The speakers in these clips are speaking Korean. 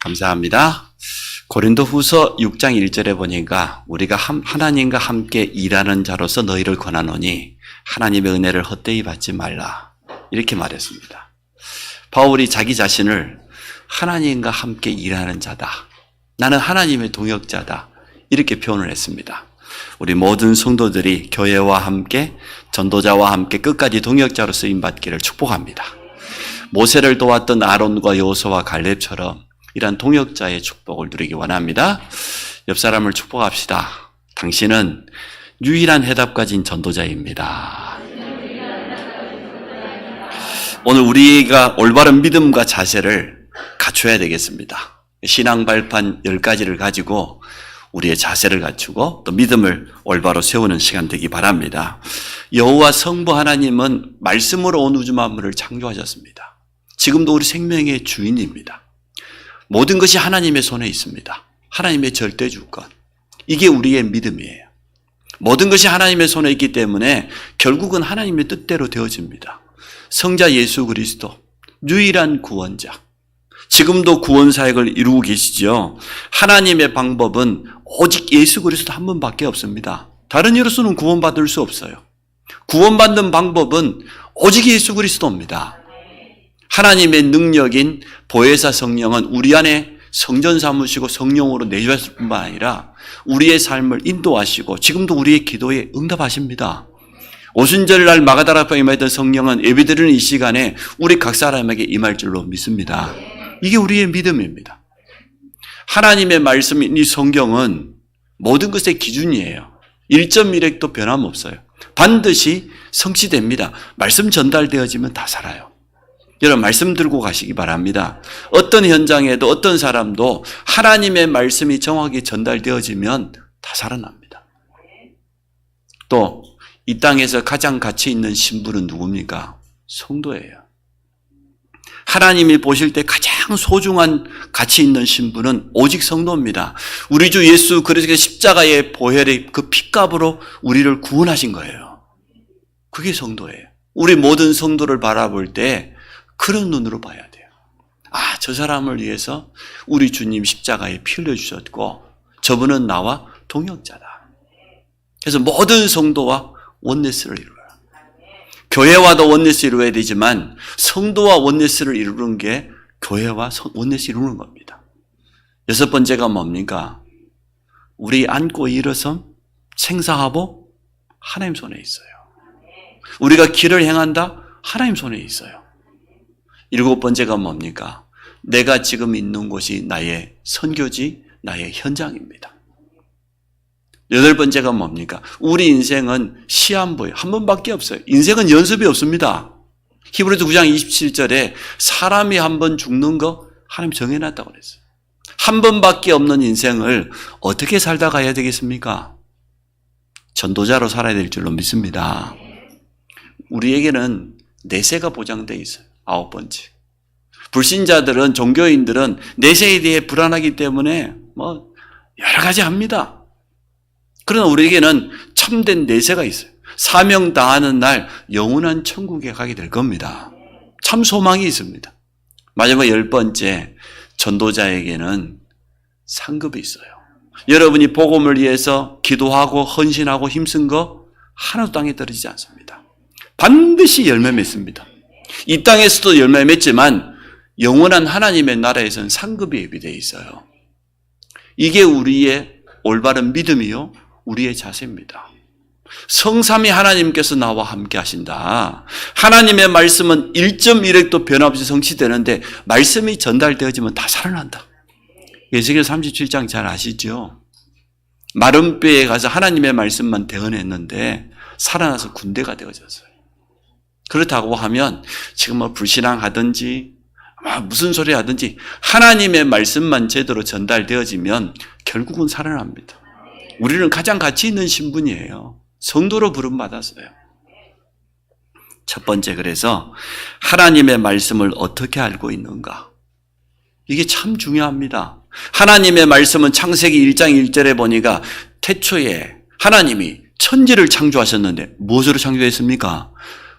감사합니다. 고린도후서 6장 1절에 보니까 우리가 하나님과 함께 일하는 자로서 너희를 권하노니 하나님의 은혜를 헛되이 받지 말라. 이렇게 말했습니다. 바울이 자기 자신을 하나님과 함께 일하는 자다. 나는 하나님의 동역자다. 이렇게 표현을 했습니다. 우리 모든 성도들이 교회와 함께 전도자와 함께 끝까지 동역자로 쓰임받기를 축복합니다. 모세를 도왔던 아론과 여호수아와 갈렙처럼 이러한 동역자의 축복을 누리기 원합니다. 옆 사람을 축복합시다. 당신은 유일한 해답 가진 전도자입니다. 오늘 우리가 올바른 믿음과 자세를 갖춰야 되겠습니다. 신앙 발판 10가지를 가지고 우리의 자세를 갖추고 또 믿음을 올바로 세우는 시간 되기 바랍니다. 여호와 성부 하나님은 말씀으로 온 우주 만물을 창조하셨습니다. 지금도 우리 생명의 주인입니다. 모든 것이 하나님의 손에 있습니다. 하나님의 절대 주권. 이게 우리의 믿음이에요. 모든 것이 하나님의 손에 있기 때문에 결국은 하나님의 뜻대로 되어집니다. 성자 예수 그리스도, 유일한 구원자. 지금도 구원 사역을 이루고 계시죠. 하나님의 방법은 오직 예수 그리스도 한 분밖에 없습니다. 다른 이로서는 구원받을 수 없어요. 구원받는 방법은 오직 예수 그리스도입니다. 하나님의 능력인 보혜사 성령은 우리 안에 성전 삼으시고 성령으로 내주셨을 뿐만 아니라 우리의 삶을 인도하시고 지금도 우리의 기도에 응답하십니다. 오순절날 마가다라방에 임했던 성령은 예배드리는 이 시간에 우리 각 사람에게 임할 줄로 믿습니다. 이게 우리의 믿음입니다. 하나님의 말씀인 이 성경은 모든 것의 기준이에요. 1.1핵도 변함없어요. 반드시 성취됩니다. 말씀 전달되어지면 다 살아요. 여러분 말씀 들고 가시기 바랍니다. 어떤 현장에도 어떤 사람도 하나님의 말씀이 정확히 전달되어지면 다 살아납니다. 또 이 땅에서 가장 가치 있는 신분은 누굽니까? 성도예요. 하나님이 보실 때 가장 소중한 가치 있는 신분은 오직 성도입니다. 우리 주 예수 그리스도의 십자가의 보혈의 그 핏값으로 우리를 구원하신 거예요. 그게 성도예요. 우리 모든 성도를 바라볼 때 그런 눈으로 봐야 돼요. 아, 저 사람을 위해서 우리 주님 십자가에 피 흘려주셨고 저분은 나와 동역자다. 그래서 모든 성도와 원네스를 이루어요. 교회와도 원네스 이루어야 되지만 성도와 원네스를 이루는 게 교회와 원네스 이루는 겁니다. 6번째가 뭡니까? 우리 안고 일어섬 생사하복 하나님 손에 있어요. 우리가 길을 행한다? 하나님 손에 있어요. 7번째가 뭡니까? 내가 지금 있는 곳이 나의 선교지, 나의 현장입니다. 8번째가 뭡니까? 우리 인생은 시한부예요. 한 번밖에 없어요. 인생은 연습이 없습니다. 히브리서 9장 27절에 사람이 한 번 죽는 거 하나님 정해놨다고 그랬어요. 한 번밖에 없는 인생을 어떻게 살다 가야 되겠습니까? 전도자로 살아야 될 줄로 믿습니다. 우리에게는 내세가 보장되어 있어요. 9번째. 불신자들은, 종교인들은 내세에 대해 불안하기 때문에 여러 가지 합니다. 그러나 우리에게는 참된 내세가 있어요. 사명 다하는 날 영원한 천국에 가게 될 겁니다. 참 소망이 있습니다. 마지막 10번째, 전도자에게는 상급이 있어요. 여러분이 복음을 위해서 기도하고 헌신하고 힘쓴 거 하나도 땅에 떨어지지 않습니다. 반드시 열매 맺습니다. 이 땅에서도 열매 맺지만 영원한 하나님의 나라에서는 상급이 예비되어 있어요. 이게 우리의 올바른 믿음이요, 우리의 자세입니다. 성삼위 하나님께서 나와 함께 하신다. 하나님의 말씀은 1.1핵도 변함없이 성취되는데 말씀이 전달되어지면 다 살아난다. 에스겔 37장 잘 아시죠? 마른 뼈에 가서 하나님의 말씀만 대언했는데 살아나서 군대가 되어졌어요. 그렇다고 하면 지금 불신앙하든지 무슨 소리 하든지 하나님의 말씀만 제대로 전달되어지면 결국은 살아납니다. 우리는 가장 가치 있는 신분이에요. 성도로 부름받았어요. 첫 번째, 그래서 하나님의 말씀을 어떻게 알고 있는가? 이게 참 중요합니다. 하나님의 말씀은 창세기 1장 1절에 보니까 태초에 하나님이 천지를 창조하셨는데 무엇으로 창조했습니까?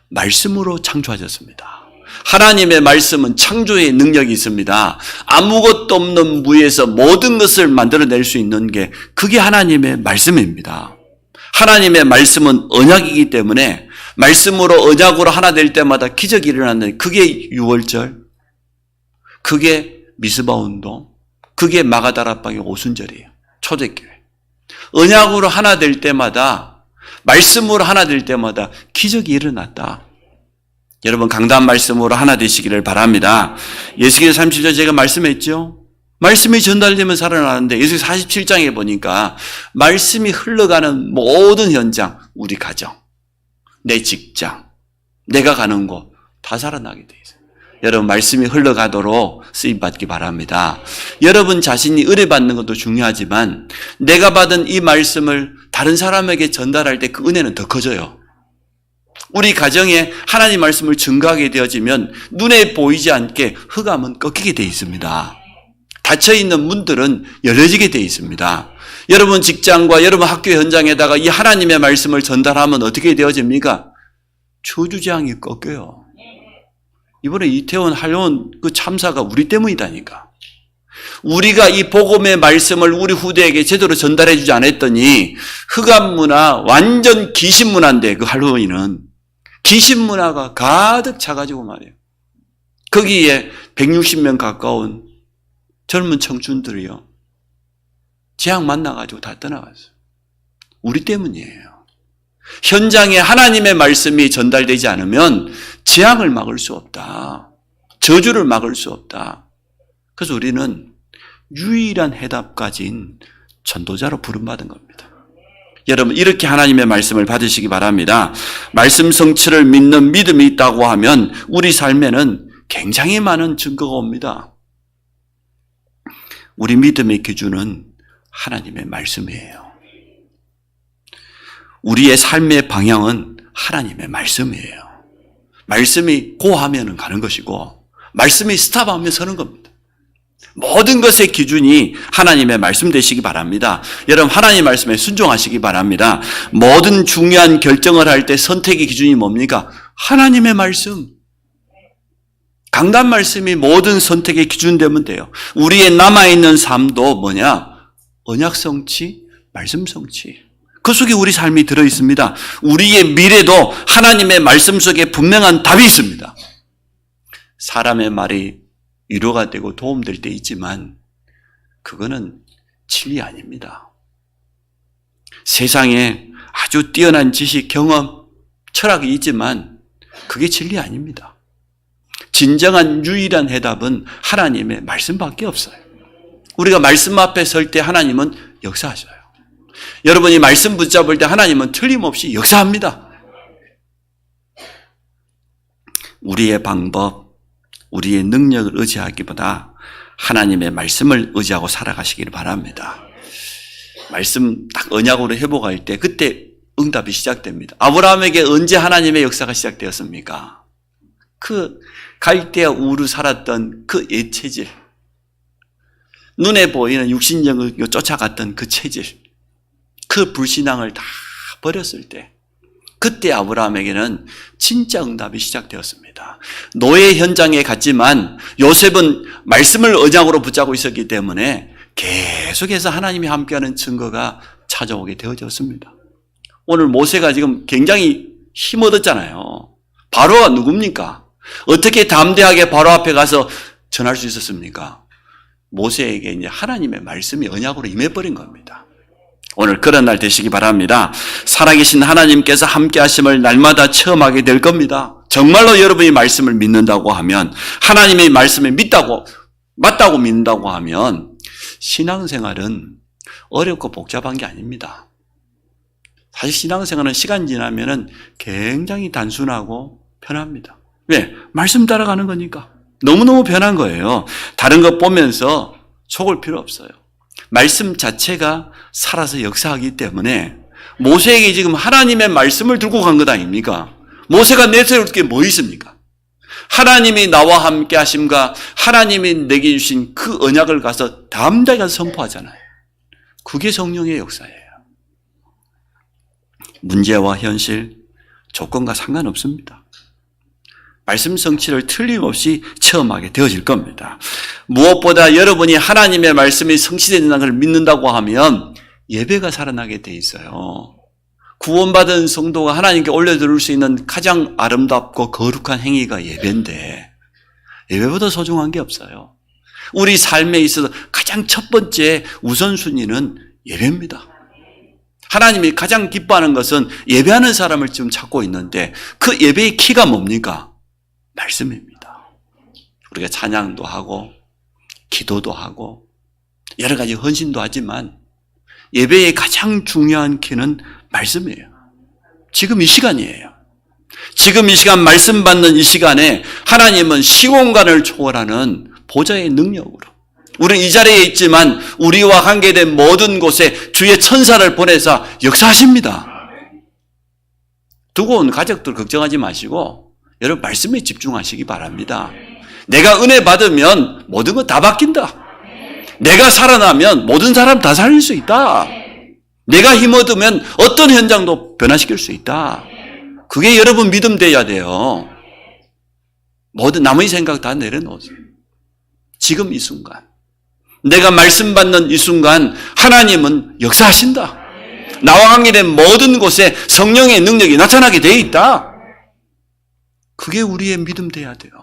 말씀으로 창조하셨습니다. 하나님의 말씀은 창조의 능력이 있습니다. 아무것도 없는 무에서 모든 것을 만들어낼 수 있는 게 그게 하나님의 말씀입니다. 하나님의 말씀은 언약이기 때문에 말씀으로 언약으로 하나 될 때마다 기적이 일어나는 그게 유월절, 그게 미스바 운동, 그게 마가다락방의 오순절이에요. 초대교회. 언약으로 하나 될 때마다, 말씀으로 하나 될 때마다 기적이 일어났다. 여러분 강단 말씀으로 하나 되시기를 바랍니다. 예수께서 37절 제가 말씀했죠. 말씀이 전달되면 살아나는데 예수께서 47장에 보니까 말씀이 흘러가는 모든 현장, 우리 가정, 내 직장, 내가 가는 곳 다 살아나게 돼 있어요. 여러분 말씀이 흘러가도록 쓰임받기 바랍니다. 여러분 자신이 의뢰받는 것도 중요하지만 내가 받은 이 말씀을 다른 사람에게 전달할 때 그 은혜는 더 커져요. 우리 가정에 하나님 말씀을 증거하게 되어지면 눈에 보이지 않게 흑암은 꺾이게 되어 있습니다. 닫혀있는 문들은 열려지게 되어 있습니다. 여러분 직장과 여러분 학교 현장에다가 이 하나님의 말씀을 전달하면 어떻게 되어집니까? 저주재앙이 꺾여요. 이번에 이태원 한려원 그 참사가 우리 때문이다니까. 우리가 이 복음의 말씀을 우리 후대에게 제대로 전달해 주지 않았더니 흑암 문화, 완전 귀신 문화인데 그 할로윈은 귀신 문화가 가득 차가지고 말이에요. 거기에 160명 가까운 젊은 청춘들이요. 재앙 만나가지고 다 떠나갔어요. 우리 때문이에요. 현장에 하나님의 말씀이 전달되지 않으면 재앙을 막을 수 없다. 저주를 막을 수 없다. 그래서 우리는 유일한 해답 가진 전도자로 부름받은 겁니다. 여러분 이렇게 하나님의 말씀을 받으시기 바랍니다. 말씀 성취를 믿는 믿음이 있다고 하면 우리 삶에는 굉장히 많은 증거가 옵니다. 우리 믿음의 기준은 하나님의 말씀이에요. 우리의 삶의 방향은 하나님의 말씀이에요. 말씀이 고하면 가는 것이고 말씀이 스탑하면 서는 겁니다. 모든 것의 기준이 하나님의 말씀 되시기 바랍니다. 여러분 하나님의 말씀에 순종하시기 바랍니다. 모든 중요한 결정을 할 때 선택의 기준이 뭡니까? 하나님의 말씀. 강단 말씀이 모든 선택의 기준 되면 돼요. 우리의 남아있는 삶도 뭐냐? 언약 성취, 말씀 성취. 그 속에 우리 삶이 들어있습니다. 우리의 미래도 하나님의 말씀 속에 분명한 답이 있습니다. 사람의 말이 위로가 되고 도움될 때 있지만 그거는 진리 아닙니다. 세상에 아주 뛰어난 지식, 경험, 철학이 있지만 그게 진리 아닙니다. 진정한 유일한 해답은 하나님의 말씀밖에 없어요. 우리가 말씀 앞에 설 때 하나님은 역사하셔요. 여러분이 말씀 붙잡을 때 하나님은 틀림없이 역사합니다. 우리의 방법, 우리의 능력을 의지하기보다 하나님의 말씀을 의지하고 살아가시기를 바랍니다. 말씀 딱 언약으로 회복할 때 그때 응답이 시작됩니다. 아브라함에게 언제 하나님의 역사가 시작되었습니까? 그 갈대아 우르 살았던 그 옛 체질, 눈에 보이는 육신적을 쫓아갔던 그 체질, 그 불신앙을 다 버렸을 때 그때 아브라함에게는 진짜 응답이 시작되었습니다. 노예 현장에 갔지만 요셉은 말씀을 언약으로 붙잡고 있었기 때문에 계속해서 하나님이 함께하는 증거가 찾아오게 되어졌습니다. 오늘 모세가 지금 굉장히 힘 얻었잖아요. 바로가 누굽니까? 어떻게 담대하게 바로 앞에 가서 전할 수 있었습니까? 모세에게 이제 하나님의 말씀이 언약으로 임해버린 겁니다. 오늘 그런 날 되시기 바랍니다. 살아계신 하나님께서 함께 하심을 날마다 체험하게 될 겁니다. 정말로 여러분이 말씀을 믿는다고 하면, 하나님의 말씀을 맞다고 믿는다고 하면 신앙생활은 어렵고 복잡한 게 아닙니다. 사실 신앙생활은 시간 지나면은 굉장히 단순하고 편합니다. 왜? 말씀 따라가는 거니까. 너무너무 편한 거예요. 다른 것 보면서 속을 필요 없어요. 말씀 자체가 살아서 역사하기 때문에 모세에게 지금 하나님의 말씀을 들고 간 것 아닙니까? 모세가 내세울 게 뭐 있습니까? 하나님이 나와 함께 하심과 하나님이 내게 주신 그 언약을 가서 담대하게 선포하잖아요. 그게 성령의 역사예요. 문제와 현실, 조건과 상관없습니다. 말씀 성취를 틀림없이 체험하게 되어질 겁니다. 무엇보다 여러분이 하나님의 말씀이 성취된다는 걸 믿는다고 하면 예배가 살아나게 돼 있어요. 구원받은 성도가 하나님께 올려드릴 수 있는 가장 아름답고 거룩한 행위가 예배인데 예배보다 소중한 게 없어요. 우리 삶에 있어서 가장 첫 번째 우선순위는 예배입니다. 하나님이 가장 기뻐하는 것은 예배하는 사람을 지금 찾고 있는데 그 예배의 키가 뭡니까? 말씀입니다. 우리가 찬양도 하고 기도도 하고 여러 가지 헌신도 하지만 예배의 가장 중요한 키는 말씀이에요. 지금 이 시간이에요. 지금 이 시간 말씀 받는 이 시간에 하나님은 시공간을 초월하는 보좌의 능력으로 우리는 이 자리에 있지만 우리와 관계된 모든 곳에 주의 천사를 보내서 역사하십니다. 두고 온 가족들 걱정하지 마시고 여러분 말씀에 집중하시기 바랍니다. 내가 은혜 받으면 모든 거 다 바뀐다. 내가 살아나면 모든 사람 다 살릴 수 있다. 내가 힘 얻으면 어떤 현장도 변화시킬 수 있다. 그게 여러분 믿음 돼야 돼요. 모든 남의 생각 다 내려놓으세요. 지금 이 순간 내가 말씀 받는 이 순간 하나님은 역사하신다. 나와 관계된 모든 곳에 성령의 능력이 나타나게 돼 있다. 그게 우리의 믿음 돼야 돼요.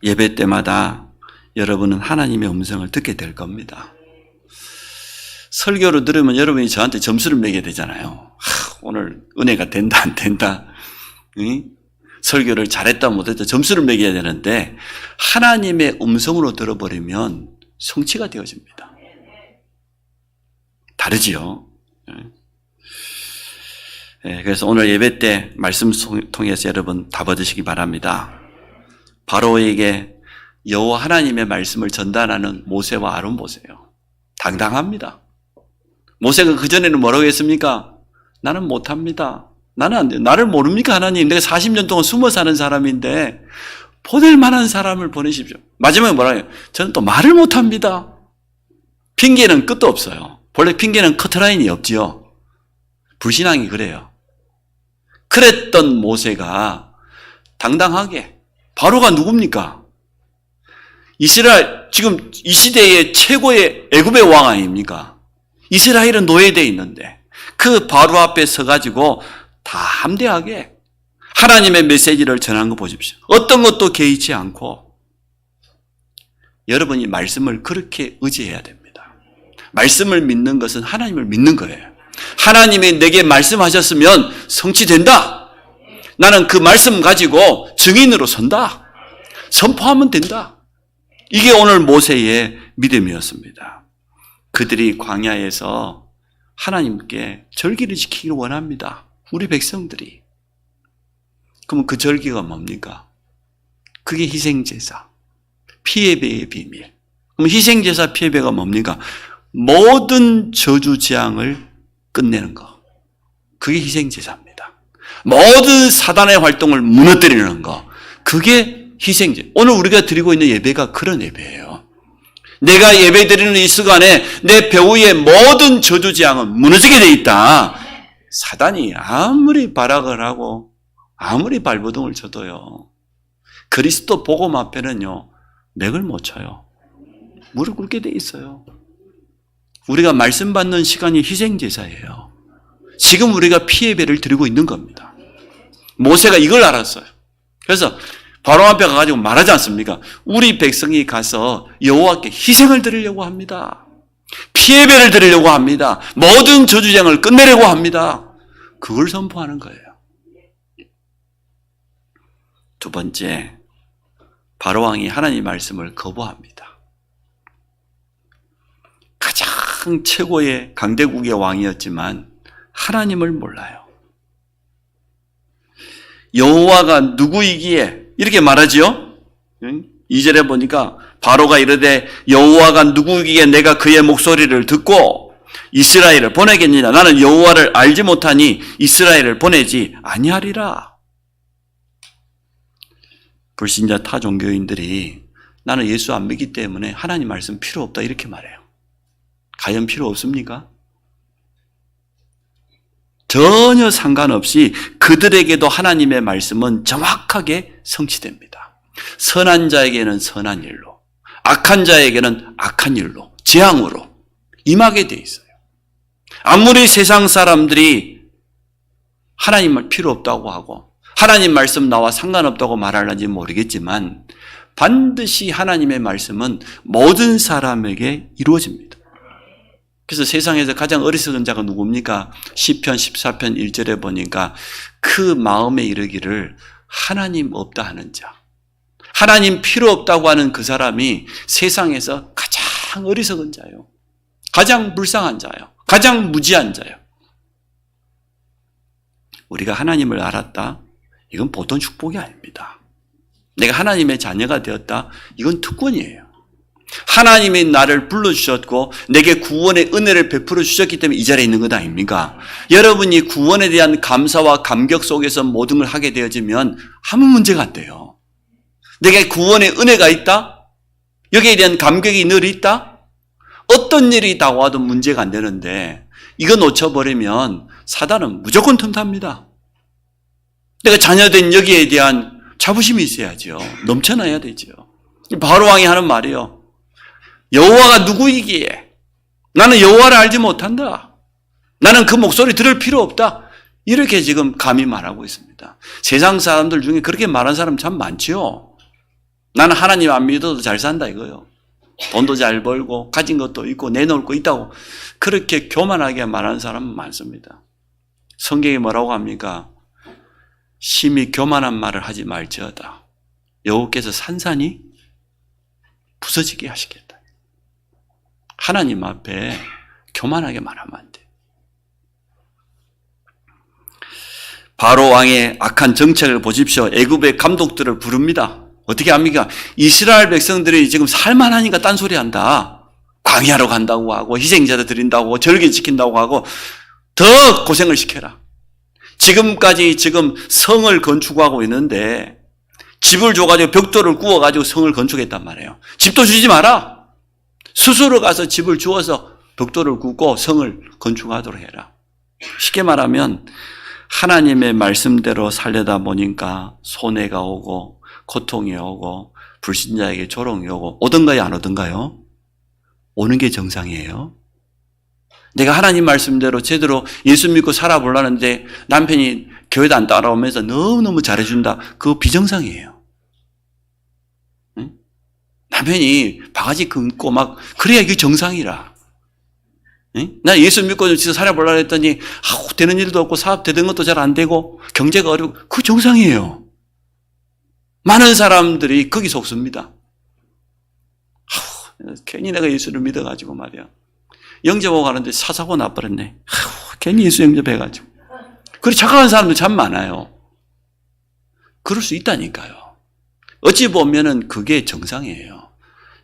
예배 때마다 여러분은 하나님의 음성을 듣게 될 겁니다. 설교를 들으면 여러분이 저한테 점수를 매게 되잖아요. 오늘 은혜가 된다 안 된다. 응? 설교를 잘했다 못했다 점수를 매겨야 되는데 하나님의 음성으로 들어버리면 성취가 되어집니다. 다르지요. 그래서 오늘 예배 때 말씀 통해서 여러분 답 얻으시기 바랍니다. 바로에게 여호와 하나님의 말씀을 전달하는 모세와 아론 보세요. 당당합니다. 모세가 그전에는 뭐라고 했습니까? 나는 못합니다. 나는 안 돼요. 나를 모릅니까 하나님? 내가 40년 동안 숨어 사는 사람인데 보낼 만한 사람을 보내십시오. 마지막에 뭐라고 해요? 저는 또 말을 못합니다. 핑계는 끝도 없어요. 본래 핑계는 커트라인이 없지요. 불신앙이 그래요. 그랬던 모세가 당당하게 바로가 누굽니까? 이스라엘 지금 이 시대의 최고의 애굽의 왕 아닙니까? 이스라엘은 노예되어 있는데 그 바로 앞에 서가지고 다 함대하게 하나님의 메시지를 전한 거 보십시오. 어떤 것도 개의치 않고 여러분이 말씀을 그렇게 의지해야 됩니다. 말씀을 믿는 것은 하나님을 믿는 거예요. 하나님이 내게 말씀하셨으면 성취된다. 나는 그 말씀 가지고 증인으로 선다. 선포하면 된다. 이게 오늘 모세의 믿음이었습니다. 그들이 광야에서 하나님께 절기를 지키기를 원합니다. 우리 백성들이. 그러면 그 절기가 뭡니까? 그게 희생제사, 피예배의 비밀. 그럼 희생제사, 피예배가 뭡니까? 모든 저주 재앙을 끝내는 거. 그게 희생제사입니다. 모든 사단의 활동을 무너뜨리는 거. 그게 희생제. 오늘 우리가 드리고 있는 예배가 그런 예배예요. 내가 예배 드리는 이 시간에 내 배후의 모든 저주 재앙은 무너지게 돼 있다. 사단이 아무리 발악을 하고 아무리 발버둥을 쳐도요. 그리스도 복음 앞에는요. 맥을 못 쳐요. 무릎 꿇게 돼 있어요. 우리가 말씀 받는 시간이 희생제사예요. 지금 우리가 피예배를 드리고 있는 겁니다. 모세가 이걸 알았어요. 그래서 바로 앞에 가가지고 말하지 않습니까? 우리 백성이 가서 여호와께 희생을 드리려고 합니다. 피예배를 드리려고 합니다. 모든 저주쟁을 끝내려고 합니다. 그걸 선포하는 거예요. 두 번째, 바로왕이 하나님의 말씀을 거부합니다. 가장 최고의 강대국의 왕이었지만 하나님을 몰라요. 여호와가 누구이기에 이렇게 말하지요. 2절에 보니까 바로가 이르되 여호와가 누구이기에 내가 그의 목소리를 듣고 이스라엘을 보내겠느냐. 나는 여호와를 알지 못하니 이스라엘을 보내지 아니하리라. 불신자 타종교인들이 나는 예수 안 믿기 때문에 하나님 말씀 필요 없다 이렇게 말해요. 과연 필요 없습니까? 전혀 상관없이 그들에게도 하나님의 말씀은 정확하게 성취됩니다. 선한 자에게는 선한 일로, 악한 자에게는 악한 일로, 재앙으로 임하게 돼 있어요. 아무리 세상 사람들이 하나님을 필요 없다고 하고 하나님 말씀 나와 상관없다고 말하는지 모르겠지만 반드시 하나님의 말씀은 모든 사람에게 이루어집니다. 그래서 세상에서 가장 어리석은 자가 누굽니까? 시편 14편 1절에 보니까 그 마음에 이르기를 하나님 없다 하는 자, 하나님 필요 없다고 하는 그 사람이 세상에서 가장 어리석은 자요, 가장 불쌍한 자요, 가장 무지한 자요. 우리가 하나님을 알았다, 이건 보통 축복이 아닙니다. 내가 하나님의 자녀가 되었다, 이건 특권이에요. 하나님이 나를 불러주셨고 내게 구원의 은혜를 베풀어 주셨기 때문에 이 자리에 있는 것 아닙니까? 여러분이 구원에 대한 감사와 감격 속에서 모든 걸 하게 되어지면 아무 문제가 안 돼요. 내게 구원의 은혜가 있다? 여기에 대한 감격이 늘 있다? 어떤 일이 다가와도 문제가 안 되는데 이거 놓쳐버리면 사단은 무조건 틈탑니다. 내가 자녀된 여기에 대한 자부심이 있어야죠. 넘쳐나야 되죠. 바로왕이 하는 말이요, 여호와가 누구이기에 나는 여호와를 알지 못한다, 나는 그 목소리 들을 필요 없다, 이렇게 지금 감히 말하고 있습니다. 세상 사람들 중에 그렇게 말하는 사람 참 많지요. 나는 하나님 안 믿어도 잘 산다 이거요. 돈도 잘 벌고 가진 것도 있고 내놓을 거 있다고 그렇게 교만하게 말하는 사람은 많습니다. 성경이 뭐라고 합니까? 심히 교만한 말을 하지 말지어다 여호와께서 산산이 부서지게 하시겠다. 하나님 앞에 교만하게 말하면 안 돼. 바로 왕의 악한 정책을 보십시오. 애굽의 감독들을 부릅니다. 어떻게 합니까? 이스라엘 백성들이 지금 살만하니까 딴소리 한다. 광야로 간다고 하고 희생제도 드린다고 절기 지킨다고 하고 더 고생을 시켜라. 지금까지 지금 성을 건축하고 있는데 집을 줘가지고 벽돌을 구워가지고 성을 건축했단 말이에요. 집도 주지 마라. 스스로 가서 집을 주어서 벽돌을 굽고 성을 건축하도록 해라. 쉽게 말하면 하나님의 말씀대로 살려다 보니까 손해가 오고 고통이 오고 불신자에게 조롱이 오고 오던가요, 안 오던가요? 오는 게 정상이에요. 내가 하나님 말씀대로 제대로 예수 믿고 살아보려는데 남편이 교회도 안 따라오면서 너무너무 잘해준다, 그거 비정상이에요. 남편이 바가지 긁고 막 그래야 이게 정상이라. 나 예수 믿고 진짜 살아보려고 했더니 되는 일도 없고 사업 되는 것도 잘 안 되고 경제가 어렵고, 그거 정상이에요. 많은 사람들이 거기 속습니다. 괜히 내가 예수를 믿어가지고 말이야, 영접하고 가는데 사사고 나버렸네. 괜히 예수 영접해가지고. 그렇게 착각한 사람들 참 많아요. 그럴 수 있다니까요. 어찌 보면은 그게 정상이에요.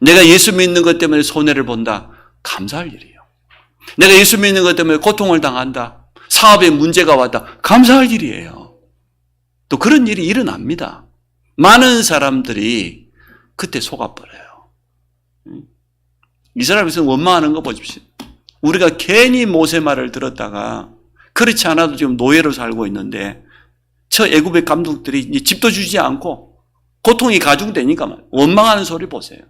내가 예수 믿는 것 때문에 손해를 본다, 감사할 일이에요. 내가 예수 믿는 것 때문에 고통을 당한다, 사업에 문제가 왔다, 감사할 일이에요. 또 그런 일이 일어납니다. 많은 사람들이 그때 속아버려요. 이스라엘에서 원망하는 거 보십시오. 우리가 괜히 모세 말을 들었다가 그렇지 않아도 지금 노예로 살고 있는데 저 애굽의 감독들이 이제 집도 주지 않고 고통이 가중되니까 원망하는 소리 보세요.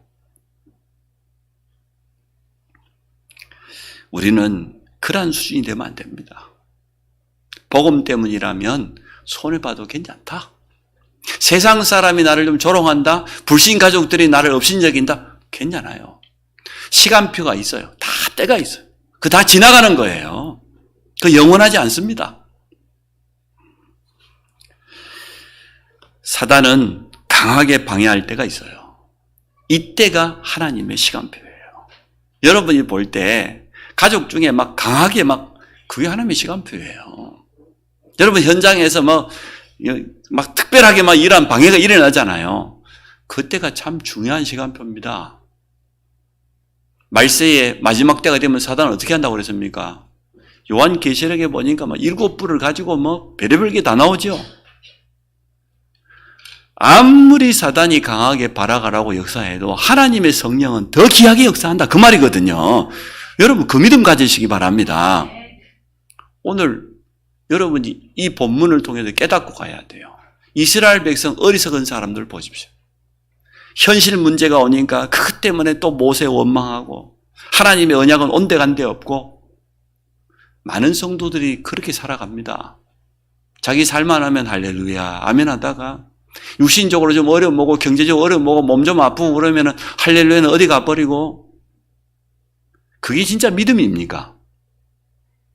우리는 그러한 수준이 되면 안 됩니다. 복음 때문이라면 손해봐도 괜찮다. 세상 사람이 나를 좀 조롱한다, 불신 가족들이 나를 업신여긴다, 괜찮아요. 시간표가 있어요. 다 때가 있어요. 그 다 지나가는 거예요. 그 영원하지 않습니다. 사단은 강하게 방해할 때가 있어요. 이때가 하나님의 시간표예요. 여러분이 볼 때 가족 중에 막 강하게 그게 하나님의 시간표예요. 여러분 현장에서 막 특별하게 이러한 방해가 일어나잖아요. 그때가 참 중요한 시간표입니다. 말세의 마지막 때가 되면 사단은 어떻게 한다고 그랬습니까? 요한계시록에 보니까 7불을 가지고 별의별 게 다 나오죠. 아무리 사단이 강하게 발악하라고 역사해도 하나님의 성령은 더 귀하게 역사한다, 그 말이거든요. 여러분 그 믿음 가지시기 바랍니다. 오늘 여러분이 이 본문을 통해서 깨닫고 가야 돼요. 이스라엘 백성 어리석은 사람들 보십시오. 현실 문제가 오니까 그것 때문에 또 모세 원망하고 하나님의 언약은 온데간데 없고 많은 성도들이 그렇게 살아갑니다. 자기 살만 하면 할렐루야 아멘 하다가 육신적으로 좀 어려움 오고 경제적으로 어려움 오고 몸 좀 아프고 그러면 할렐루야는 어디 가버리고 그게 진짜 믿음입니까?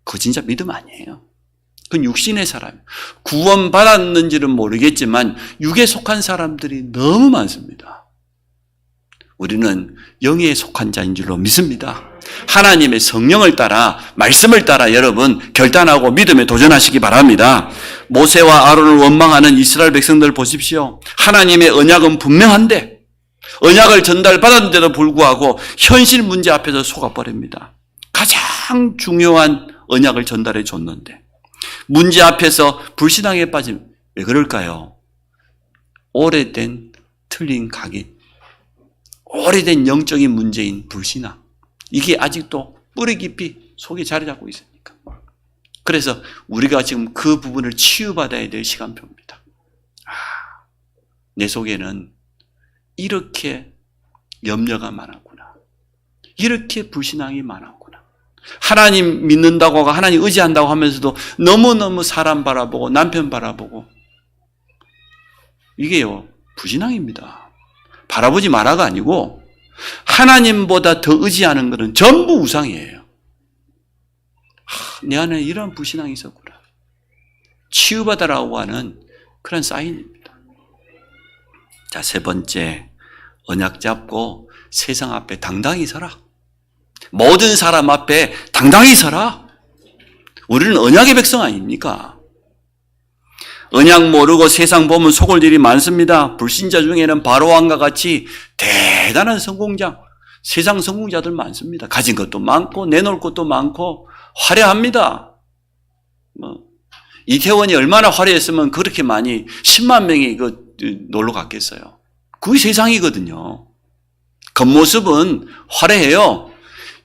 그거 진짜 믿음 아니에요. 그건 육신의 사람. 구원받았는지는 모르겠지만 육에 속한 사람들이 너무 많습니다. 우리는 영에 속한 자인 줄로 믿습니다. 하나님의 성령을 따라 말씀을 따라 여러분 결단하고 믿음에 도전하시기 바랍니다. 모세와 아론을 원망하는 이스라엘 백성들 보십시오. 하나님의 언약은 분명한데 언약을 전달받았는데도 불구하고 현실 문제 앞에서 속아버립니다. 가장 중요한 언약을 전달해 줬는데 문제 앞에서 불신앙에 빠지면 왜 그럴까요? 오래된 틀린 각인, 오래된 영적인 문제인 불신앙, 이게 아직도 뿌리 깊이 속에 자리 잡고 있으니까. 그래서 우리가 지금 그 부분을 치유받아야 될 시간표입니다. 내 속에는 이렇게 염려가 많았구나. 이렇게 불신앙이 많았구나. 하나님 믿는다고 하고 하나님 의지한다고 하면서도 너무너무 사람 바라보고 남편 바라보고 이게요 불신앙입니다. 바라보지 마라가 아니고 하나님보다 더 의지하는 것은 전부 우상이에요. 내 안에 이런 불신앙이 있었구나. 치유받아라고 하는 그런 사인입니다. 자, 세 번째, 언약 잡고 세상 앞에 당당히 서라. 모든 사람 앞에 당당히 서라. 우리는 언약의 백성 아닙니까? 언약 모르고 세상 보면 속을 일이 많습니다. 불신자 중에는 바로왕과 같이 대단한 성공자, 세상 성공자들 많습니다. 가진 것도 많고 내놓을 것도 많고 화려합니다. 이태원이 얼마나 화려했으면 그렇게 많이 10만 명이 놀러 갔겠어요. 그게 세상이거든요. 겉모습은 화려해요.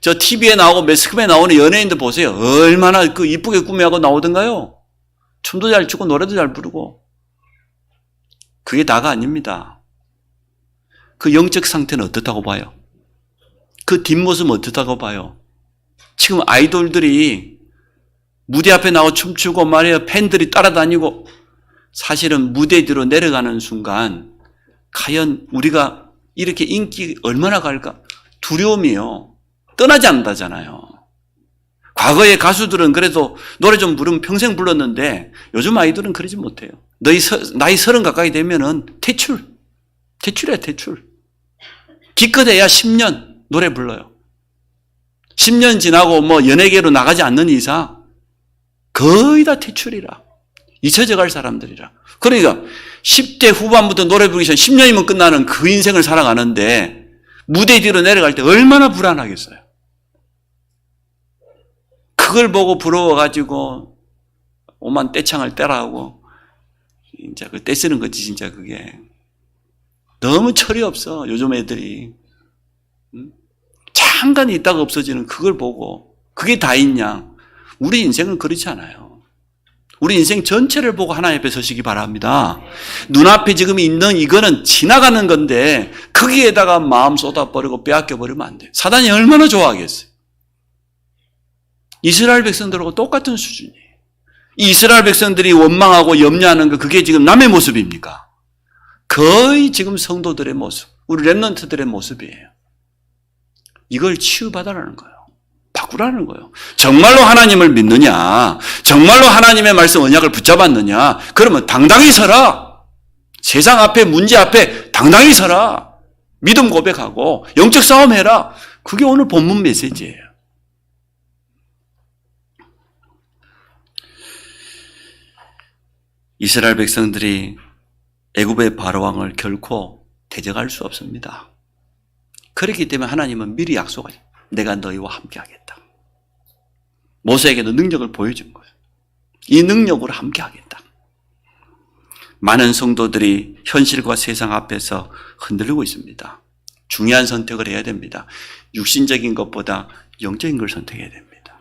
저 TV에 나오고 매스컴에 나오는 연예인들 보세요. 얼마나 이쁘게 꾸며하고 나오던가요? 춤도 잘 추고 노래도 잘 부르고. 그게 다가 아닙니다. 그 영적 상태는 어떻다고 봐요? 그 뒷모습은 어떻다고 봐요? 지금 아이돌들이 무대 앞에 나와 춤추고 말이에요. 팬들이 따라다니고 사실은 무대 뒤로 내려가는 순간 과연 우리가 이렇게 인기 얼마나 갈까? 두려움이요. 떠나지 않는다잖아요. 과거의 가수들은 그래도 노래 좀 부르면 평생 불렀는데 요즘 아이들은 그러지 못해요. 나이 30 가까이 되면은 퇴출이야, 퇴출. 기껏해야 10년 노래 불러요. 10년 지나고 연예계로 나가지 않는 이상 거의 다 퇴출이라. 잊혀져 갈 사람들이라. 그러니까 10대 후반부터 노래 부르기 전 10년이면 끝나는 그 인생을 살아가는데 무대 뒤로 내려갈 때 얼마나 불안하겠어요. 그걸 보고 부러워가지고 오만 떼창을 떼라고 진짜 그 떼쓰는 거지 진짜 그게 너무 철이 없어 요즘 애들이. 잠깐 있다가 없어지는 그걸 보고 그게 다 있냐. 우리 인생은 그렇지 않아요. 우리 인생 전체를 보고 하나님 앞에 서시기 바랍니다. 눈앞에 지금 있는 이거는 지나가는 건데 거기에다가 마음 쏟아버리고 빼앗겨버리면 안 돼요. 사단이 얼마나 좋아하겠어요. 이스라엘 백성들하고 똑같은 수준이에요. 이스라엘 백성들이 원망하고 염려하는 거 그게 지금 남의 모습입니까? 거의 지금 성도들의 모습, 우리 렘넌트들의 모습이에요. 이걸 치유받아라는 거예요. 바꾸라는 거예요. 정말로 하나님을 믿느냐? 정말로 하나님의 말씀 언약을 붙잡았느냐? 그러면 당당히 서라. 세상 앞에 문제 앞에 당당히 서라. 믿음 고백하고 영적 싸움해라. 그게 오늘 본문 메시지예요. 이스라엘 백성들이 애굽의 바로왕을 결코 대적할 수 없습니다. 그렇기 때문에 하나님은 미리 약속하죠. 내가 너희와 함께 하겠다. 모세에게도 능력을 보여준 거예요. 이 능력으로 함께 하겠다. 많은 성도들이 현실과 세상 앞에서 흔들리고 있습니다. 중요한 선택을 해야 됩니다. 육신적인 것보다 영적인 걸 선택해야 됩니다.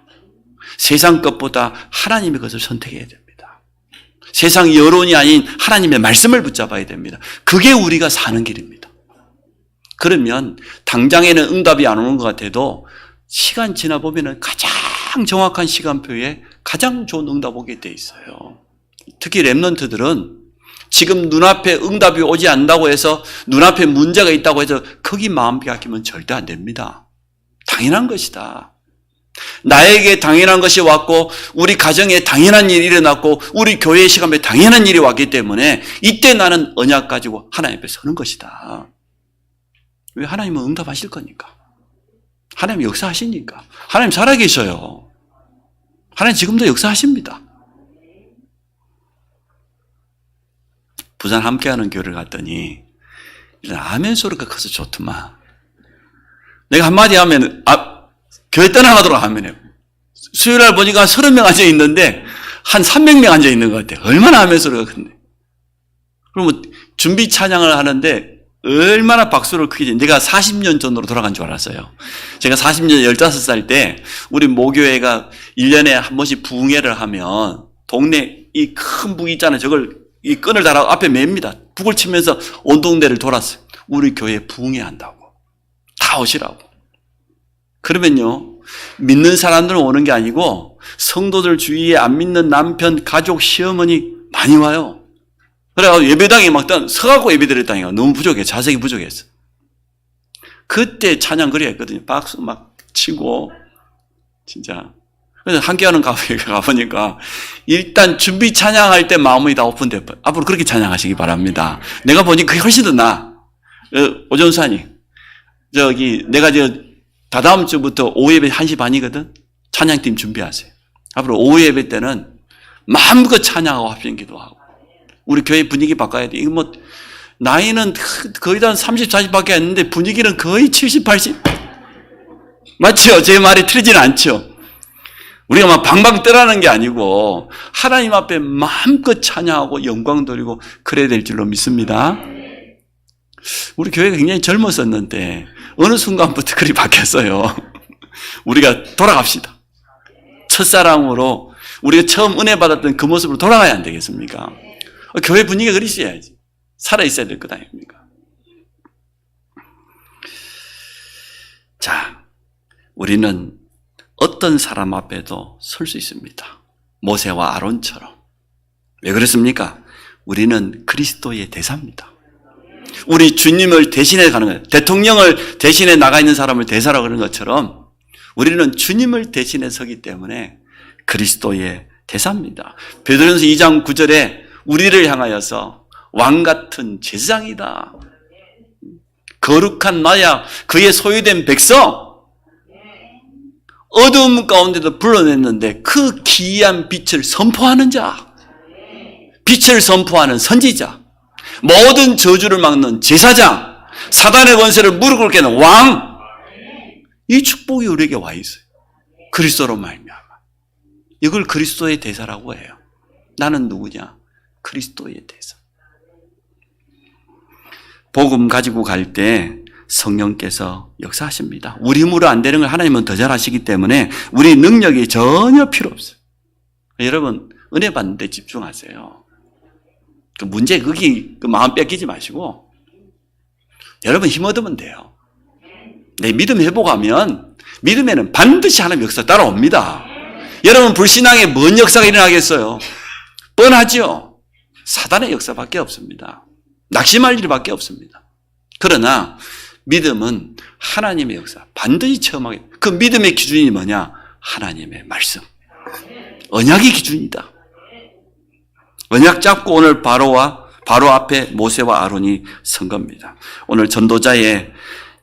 세상 것보다 하나님의 것을 선택해야 됩니다. 세상 여론이 아닌 하나님의 말씀을 붙잡아야 됩니다. 그게 우리가 사는 길입니다. 그러면 당장에는 응답이 안 오는 것 같아도 시간 지나 보면은 가장 정확한 시간표에 가장 좋은 응답 오게 돼 있어요. 특히 렘넌트들은 지금 눈앞에 응답이 오지 않는다고 해서 눈앞에 문제가 있다고 해서 거기 마음 빼앗기면 절대 안 됩니다. 당연한 것이다. 나에게 당연한 것이 왔고 우리 가정에 당연한 일이 일어났고 우리 교회의 시간에 당연한 일이 왔기 때문에 이때 나는 언약 가지고 하나님 앞에 서는 것이다. 왜? 하나님은 응답하실 거니까. 하나님 역사하시니까. 하나님 살아계셔요. 하나님 지금도 역사하십니다. 부산 함께하는 교회를 갔더니 아멘 소리가 커서 좋더만. 내가 한마디 하면 교회 떠나가도록 하면요. 수요일날 보니까 30명 앉아 있는데 한 300명 앉아 있는 것 같아요. 얼마나 아멘 소리가 큰데. 그러면 준비 찬양을 하는데 얼마나 박수를 크게 내가 40년 전으로 돌아간 줄 알았어요. 제가 40년 15살 때 우리 모교회가 1년에 한 번씩 부흥회를 하면 동네 이 큰 북 있잖아요. 저걸 이 끈을 달아 앞에 맵니다. 북을 치면서 온 동네를 돌았어요. 우리 교회에 부흥회 한다고. 다 오시라고. 그러면요, 믿는 사람들은 오는 게 아니고 성도들 주위에 안 믿는 남편, 가족, 시어머니 많이 와요. 그래가지고 예배당에 막 서갖고 예배드렸다니까. 너무 부족해. 자석이 부족했어. 그때 찬양 그래야 했거든요. 박수 막 치고 진짜. 그래서 함께하는 가보에 가보니까 일단 준비 찬양할 때 마음이 다 오픈돼. 앞으로 그렇게 찬양하시기 바랍니다. 내가 보니 그게 훨씬 더 나아. 오전사님, 내가 다다음 주부터 오후 예배 1시 반이거든? 찬양팀 준비하세요. 앞으로 오후 예배 때는 마음껏 찬양하고 합심 기도하고. 우리 교회 분위기 바꿔야 돼. 이거 나이는 거의 다 30, 40밖에 안 했는데 분위기는 거의 70, 80. 맞죠? 제 말이 틀리지는 않죠? 우리가 막 방방 떠나는 게 아니고 하나님 앞에 마음껏 찬양하고 영광 돌리고 그래야 될 줄로 믿습니다. 우리 교회가 굉장히 젊었었는데 어느 순간부터 그리 바뀌었어요. 우리가 돌아갑시다. 첫사랑으로 우리가 처음 은혜 받았던 그 모습으로 돌아가야 안 되겠습니까? 교회 분위기가 그리 있어야지. 살아있어야 될 것 아닙니까? 자, 우리는 어떤 사람 앞에도 설 수 있습니다. 모세와 아론처럼. 왜 그렇습니까? 우리는 그리스도의 대사입니다. 우리 주님을 대신해 가는 거예요. 대통령을 대신해 나가 있는 사람을 대사라고 그러는 것처럼 우리는 주님을 대신해 서기 때문에 그리스도의 대사입니다. 베드로전서 2장 9절에 우리를 향하여서 왕 같은 제사장이다. 거룩한 나야 그의 소유된 백성. 어두움 가운데도 불러냈는데 그 기이한 빛을 선포하는 자, 빛을 선포하는 선지자, 모든 저주를 막는 제사장, 사단의 권세를 무릎 꿇게 하는 왕. 이 축복이 우리에게 와 있어요. 그리스도로 말미암아. 이걸 그리스도의 대사라고 해요. 나는 누구냐? 그리스도의 대사. 복음 가지고 갈 때 성령께서 역사하십니다. 우리 힘으로 안 되는 걸 하나님은 더 잘하시기 때문에 우리 능력이 전혀 필요 없어요. 여러분 은혜 받는 데 집중하세요. 그 문제 거기 그 마음 뺏기지 마시고 여러분 힘 얻으면 돼요. 내 믿음 회복하면 믿음에는 반드시 하나님 역사 따라옵니다. 여러분 불신앙에 뭔 역사가 일어나겠어요? 뻔하죠. 사단의 역사밖에 없습니다. 낙심할 일밖에 없습니다. 그러나 믿음은 하나님의 역사 반드시 체험하게. 그 믿음의 기준이 뭐냐? 하나님의 말씀. 언약이 기준이다. 언약 잡고 오늘 바로 앞에 모세와 아론이 선 겁니다. 오늘 전도자의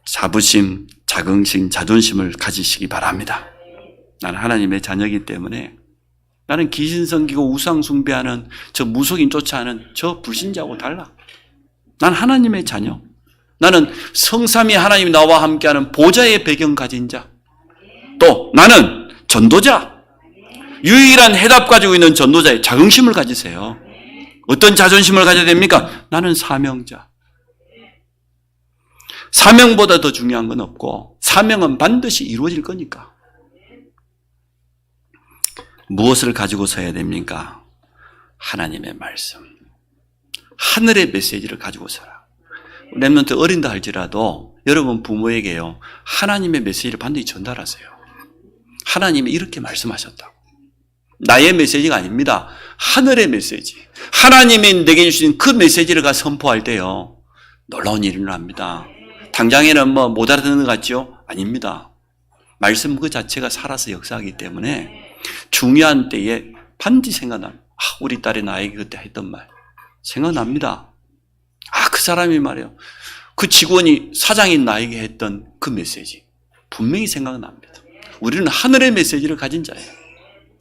자부심, 자긍심, 자존심을 가지시기 바랍니다. 나는 하나님의 자녀이기 때문에 나는 귀신 섬기고 우상 숭배하는 저 무속인 쫓아하는 저 불신자하고 달라. 난 하나님의 자녀. 나는 성삼위 하나님이 나와 함께하는 보좌의 배경 가진 자. 또 나는 전도자. 유일한 해답 가지고 있는 전도자의 자긍심을 가지세요. 어떤 자존심을 가져야 됩니까? 나는 사명자. 사명보다 더 중요한 건 없고 사명은 반드시 이루어질 거니까. 무엇을 가지고 서야 됩니까? 하나님의 말씀. 하늘의 메시지를 가지고 서라. 렘넌트 어린다 할지라도 여러분 부모에게요, 하나님의 메시지를 반드시 전달하세요. 하나님이 이렇게 말씀하셨다고. 나의 메시지가 아닙니다. 하늘의 메시지. 하나님이 내게 주신 그 메시지를 가 선포할 때요, 놀라운 일이 일어납니다. 당장에는 못 알아듣는 것 같죠? 아닙니다. 말씀 그 자체가 살아서 역사하기 때문에 중요한 때에 반드시 생각납니다. 우리 딸이 나에게 그때 했던 말 생각납니다. 그 사람이 말이에요, 그 직원이, 사장이 나에게 했던 그 메시지 분명히 생각납니다. 우리는 하늘의 메시지를 가진 자예요.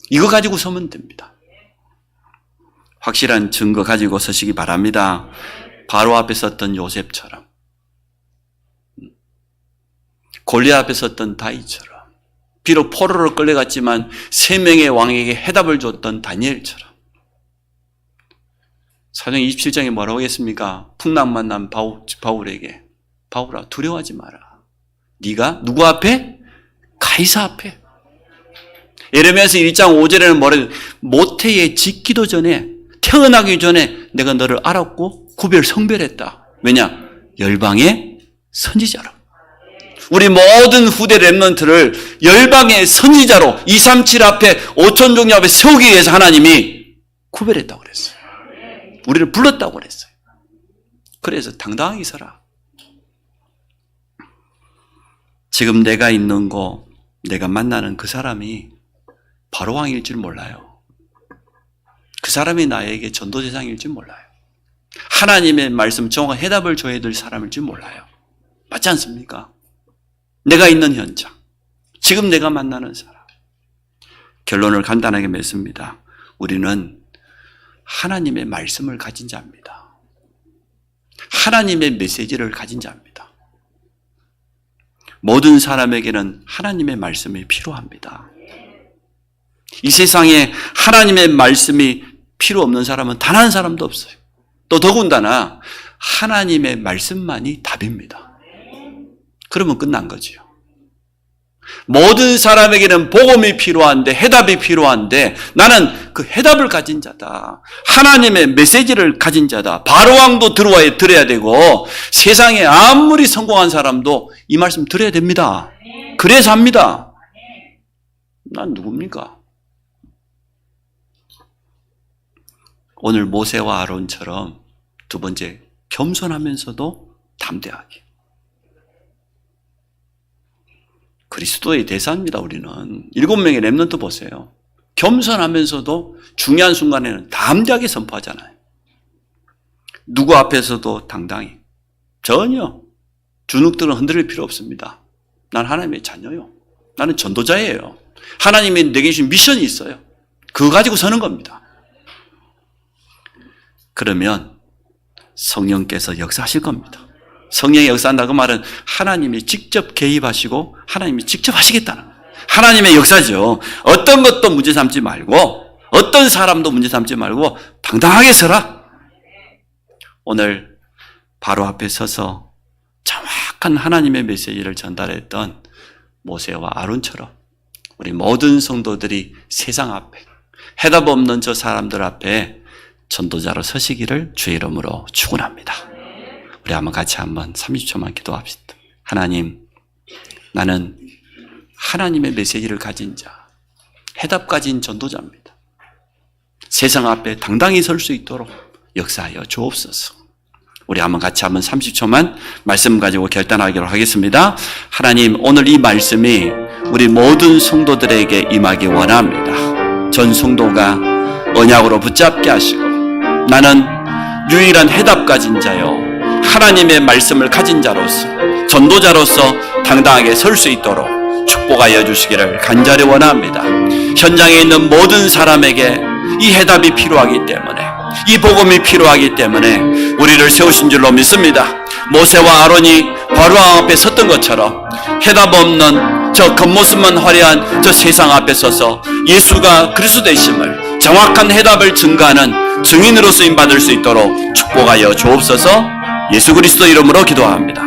이거 가지고 서면 됩니다. 확실한 증거 가지고 서시기 바랍니다. 바로 앞에 섰던 요셉처럼, 골리앗 앞에 섰던 다윗처럼, 비록 포로로 끌려갔지만 3명의 왕에게 해답을 줬던 다니엘처럼. 사도행 27장에 뭐라고 하겠습니까? 풍랑 만난 바울에게, 바울아 두려워하지 마라. 네가 누구 앞에? 가이사 앞에. 예레미야서 1장 5절에는 뭐래요? 모태에 짓기도 전에, 태어나기 전에 내가 너를 알았고 구별 성별했다. 왜냐? 열방의 선지자로. 우리 모든 후대 렘넌트를 열방의 선지자로 237 앞에 5천 종류 앞에 세우기 위해서 하나님이 구별했다고 그랬어요. 우리를 불렀다고 그랬어요. 그래서 당당하게 서라. 지금 내가 있는 곳, 내가 만나는 그 사람이 바로왕일 줄 몰라요. 그 사람이 나에게 전도대상일 줄 몰라요. 하나님의 말씀 정확한 해답을 줘야 될 사람일 줄 몰라요. 맞지 않습니까? 내가 있는 현장, 지금 내가 만나는 사람. 결론을 간단하게 맺습니다. 우리는 하나님의 말씀을 가진 자입니다. 하나님의 메시지를 가진 자입니다. 모든 사람에게는 하나님의 말씀이 필요합니다. 이 세상에 하나님의 말씀이 필요 없는 사람은 단 한 사람도 없어요. 또 더군다나 하나님의 말씀만이 답입니다. 그러면 끝난 거죠. 모든 사람에게는 복음이 필요한데, 해답이 필요한데, 나는 그 해답을 가진 자다. 하나님의 메시지를 가진 자다. 바로왕도 들어야 되고, 세상에 아무리 성공한 사람도 이 말씀 들어야 됩니다. 그래서 합니다. 난 누굽니까? 오늘 모세와 아론처럼 두 번째, 겸손하면서도 담대하게. 그리스도의 대사입니다. 우리는 7명의 렘넌트 보세요. 겸손하면서도 중요한 순간에는 담대하게 선포하잖아요. 누구 앞에서도 당당히. 전혀 주눅들은 흔들릴 필요 없습니다. 난 하나님의 자녀요. 나는 전도자예요. 하나님이 내게 주신 미션이 있어요. 그거 가지고 서는 겁니다. 그러면 성령께서 역사하실 겁니다. 성령이 역사한다고 말은 하나님이 직접 개입하시고 하나님이 직접 하시겠다는 거예요. 하나님의 역사죠. 어떤 것도 문제 삼지 말고, 어떤 사람도 문제 삼지 말고 당당하게 서라. 오늘 바로 앞에 서서 정확한 하나님의 메시지를 전달했던 모세와 아론처럼 우리 모든 성도들이 세상 앞에, 해답 없는 저 사람들 앞에 전도자로 서시기를 주의 이름으로 축원합니다. 우리 같이 한번 30초만 기도합시다. 하나님, 나는 하나님의 메시지를 가진 자, 해답 가진 전도자입니다. 세상 앞에 당당히 설 수 있도록 역사하여 주옵소서. 우리 같이 한번 30초만 말씀 가지고 결단하기로 하겠습니다. 하나님, 오늘 이 말씀이 우리 모든 성도들에게 임하기 원합니다. 전 성도가 언약으로 붙잡게 하시고, 나는 유일한 해답 가진 자요, 하나님의 말씀을 가진 자로서, 전도자로서 당당하게 설 수 있도록 축복하여 주시기를 간절히 원합니다. 현장에 있는 모든 사람에게 이 해답이 필요하기 때문에, 이 복음이 필요하기 때문에 우리를 세우신 줄로 믿습니다. 모세와 아론이 바로왕 앞에 섰던 것처럼 해답 없는 저 겉모습만 화려한 저 세상 앞에 서서 예수가 그리스도 되심을, 정확한 해답을 증거하는 증인으로 쓰임받을 수 있도록 축복하여 주옵소서. 예수 그리스도 이름으로 기도합니다.